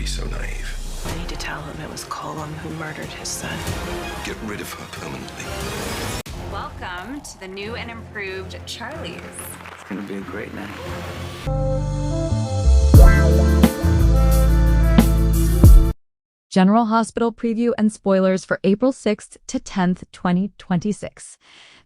be so naive. I need to tell him it was Colum who murdered his son. Get rid of her permanently. Welcome to the new and improved Charlie's. It's gonna be a great night. General Hospital preview and spoilers for April 6th to 10th, 2026.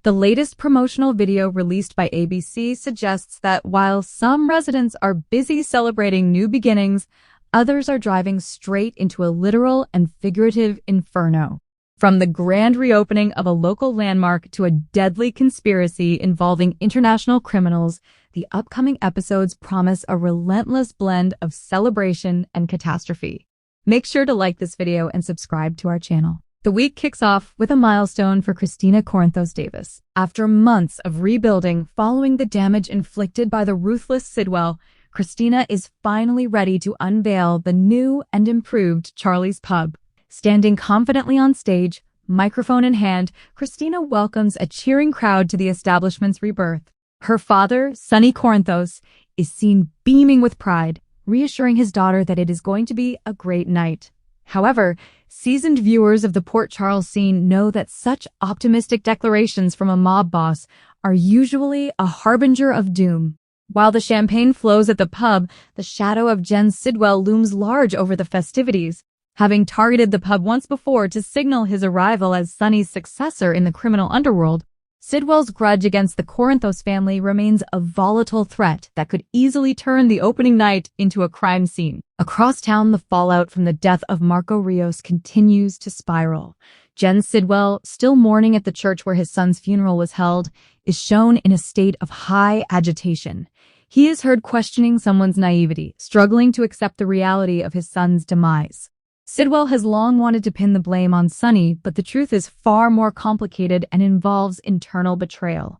The latest promotional video released by ABC suggests that while some residents are busy celebrating new beginnings, others are driving straight into a literal and figurative inferno. From the grand reopening of a local landmark to a deadly conspiracy involving international criminals, the upcoming episodes promise a relentless blend of celebration and catastrophe. Make sure to like this video and subscribe to our channel. The week kicks off with a milestone for Kristina Corinthos-Davis. After months of rebuilding following the damage inflicted by the ruthless Sidwell, Kristina is finally ready to unveil the new and improved Charlie's Pub. Standing confidently on stage, microphone in hand, Kristina welcomes a cheering crowd to the establishment's rebirth. Her father, Sonny Corinthos, is seen beaming with pride, reassuring his daughter that it is going to be a great night. However, seasoned viewers of the Port Charles scene know that such optimistic declarations from a mob boss are usually a harbinger of doom. While the champagne flows at the pub, the shadow of Jen Sidwell looms large over the festivities. Having targeted the pub once before to signal his arrival as Sonny's successor in the criminal underworld, Sidwell's grudge against the Corinthos family remains a volatile threat that could easily turn the opening night into a crime scene. Across town, the fallout from the death of Marco Rios continues to spiral. Jen Sidwell, still mourning at the church where his son's funeral was held, is shown in a state of high agitation. He is heard questioning someone's naivety, struggling to accept the reality of his son's demise. Sidwell has long wanted to pin the blame on Sonny, but the truth is far more complicated and involves internal betrayal.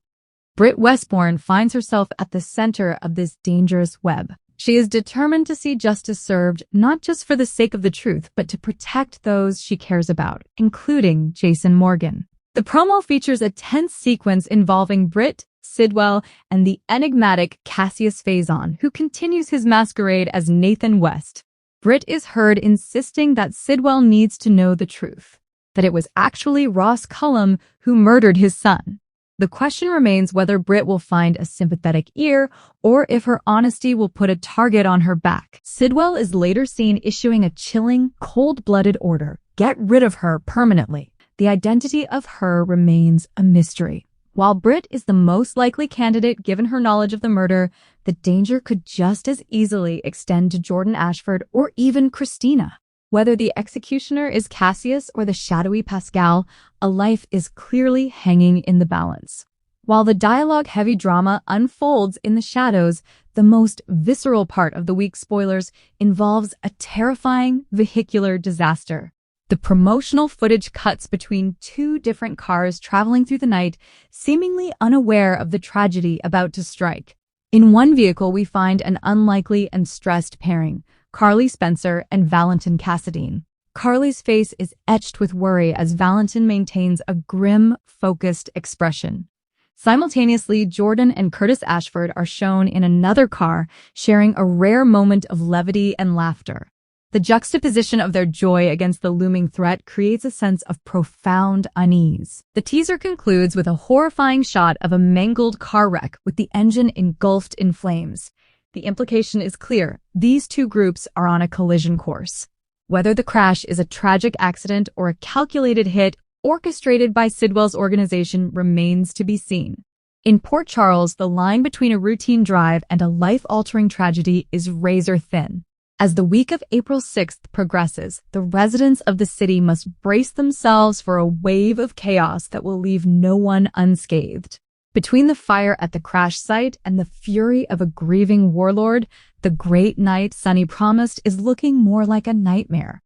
Britt Westbourne finds herself at the center of this dangerous web. She is determined to see justice served, not just for the sake of the truth, but to protect those she cares about, including Jason Morgan. The promo features a tense sequence involving Britt, Sidwell, and the enigmatic Cassius Faison, who continues his masquerade as Nathan West. Britt is heard insisting that Sidwell needs to know the truth, that it was actually Ross Cullum who murdered his son. The question remains whether Britt will find a sympathetic ear or if her honesty will put a target on her back. Sidwell is later seen issuing a chilling, cold-blooded order: get rid of her permanently. The identity of her remains a mystery. While Britt is the most likely candidate given her knowledge of the murder, the danger could just as easily extend to Jordan Ashford or even Kristina. Whether the executioner is Cassius or the shadowy Pascal, a life is clearly hanging in the balance. While the dialogue-heavy drama unfolds in the shadows, the most visceral part of the week's spoilers involves a terrifying vehicular disaster. The promotional footage cuts between two different cars traveling through the night, seemingly unaware of the tragedy about to strike. In one vehicle, we find an unlikely and stressed pairing, Carly Spencer and Valentin Cassadine. Carly's face is etched with worry as Valentin maintains a grim, focused expression. Simultaneously, Jordan and Curtis Ashford are shown in another car, sharing a rare moment of levity and laughter. The juxtaposition of their joy against the looming threat creates a sense of profound unease. The teaser concludes with a horrifying shot of a mangled car wreck with the engine engulfed in flames. The implication is clear: these two groups are on a collision course. Whether the crash is a tragic accident or a calculated hit orchestrated by Sidwell's organization remains to be seen. In Port Charles, the line between a routine drive and a life-altering tragedy is razor thin. As the week of April 6th progresses, the residents of the city must brace themselves for a wave of chaos that will leave no one unscathed. Between the fire at the crash site and the fury of a grieving warlord, the great night Sonny promised is looking more like a nightmare.